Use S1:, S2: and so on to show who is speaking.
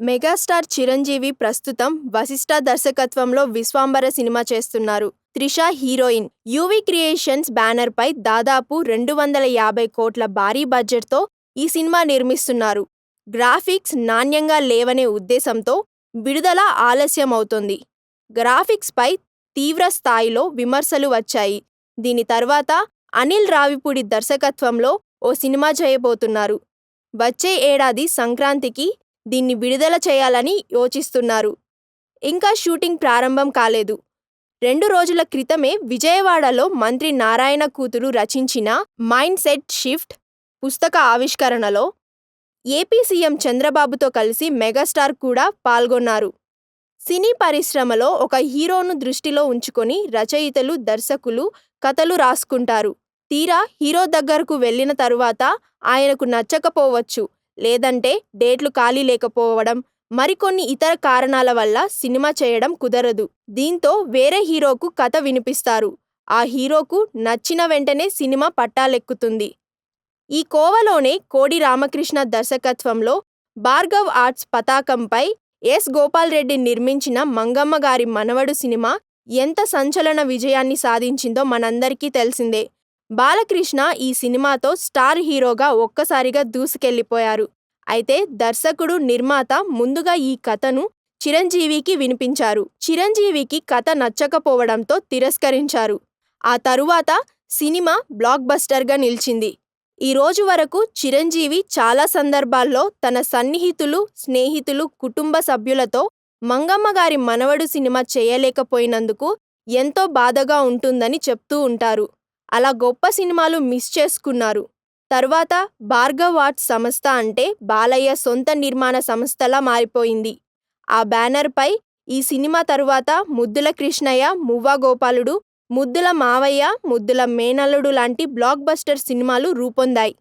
S1: Megastar Chiranjeevi ప్రస్తుతం వశిష్ఠ దర్శకత్వంలో Vishwambhara cinema చేస్తున్నారు. Trisha heroine. UV creations banner పై దాదాపు 250 కోట్ల భారీ బడ్జెట్తో ఈ సినిమా నిర్మిస్తున్నారు. గ్రాఫిక్స్ నాణ్యంగా లేవనే ఉద్దేశంతో విడుదల ఆలస్యమవుతోంది. గ్రాఫిక్స్ పై తీవ్ర స్థాయిలో విమర్శలు వచ్చాయి. దీని తర్వాత అనిల్ రావిపూడి దర్శకత్వంలో ఓ సినిమా చేయబోతున్నారు. వచ్చే ఏడాది సంక్రాంతికి దీన్ని విడుదల చేయాలని యోచిస్తున్నారు. ఇంకా షూటింగ్ ప్రారంభం కాలేదు. 2 రోజుల క్రితమే విజయవాడలో మంత్రి నారాయణ కూతురు రచించిన మైండ్ సెట్ షిఫ్ట్ పుస్తక ఆవిష్కరణలో ఏపీ సీఎం చంద్రబాబుతో కలిసి మెగాస్టార్ కూడా పాల్గొన్నారు. సినీ పరిశ్రమలో ఒక హీరోను దృష్టిలో ఉంచుకొని రచయితలు, దర్శకులు కథలు రాసుకుంటారు. తీరా హీరో దగ్గరకు వెళ్లిన తరువాత ఆయనకు నచ్చకపోవచ్చు, లేదంటే డేట్లు ఖాళీ లేకపోవడం, మరికొన్ని ఇతర కారణాల వల్ల సినిమా చేయడం కుదరదు. దీంతో వేరే హీరోకు కథ వినిపిస్తారు. ఆ హీరోకు నచ్చిన వెంటనే సినిమా పట్టాలెక్కుతుంది. ఈ కోవలోనే కోడి రామకృష్ణ దర్శకత్వంలో భార్గవ్ ఆర్ట్స్ పతాకంపై ఎస్. గోపాల్ రెడ్డి నిర్మించిన మంగమ్మ గారి మనవడు సినిమా ఎంత సంచలన విజయాన్ని సాధించిందో మనందరికీ తెలిసిందే. బాలకృష్ణ ఈ సినిమాతో స్టార్ హీరోగా ఒక్కసారిగా దూసుకెళ్లిపోయారు. అయితే దర్శకుడు, నిర్మాత ముందుగా ఈ కథను చిరంజీవికి వినిపించారు. చిరంజీవికి కథ నచ్చకపోవడంతో తిరస్కరించారు. ఆ తరువాత సినిమా బ్లాక్ బస్టర్గా నిలిచింది. ఈ రోజు వరకు చిరంజీవి చాలా సందర్భాల్లో తన సన్నిహితులు, స్నేహితులు, కుటుంబ సభ్యులతో మంగమ్మ గారి మనవడు సినిమా చేయలేకపోయినందుకు ఎంతో బాధగా ఉంటుందని చెప్తూ ఉంటారు. అలా గొప్ప సినిమాలు మిస్ చేసుకున్నారు. తర్వాత భార్గవ్ ఆర్ట్స్ సంస్థ అంటే బాలయ్య సొంత నిర్మాణ సంస్థలా మారిపోయింది. ఆ బ్యానర్ పై ఈ సినిమా తరువాత ముద్దుల కృష్ణయ్య, మువ్వా గోపాలుడు, ముద్దుల మావయ్య, ముద్దుల మేనల్లుడు లాంటి బ్లాక్ బస్టర్ సినిమాలు రూపొందాయి.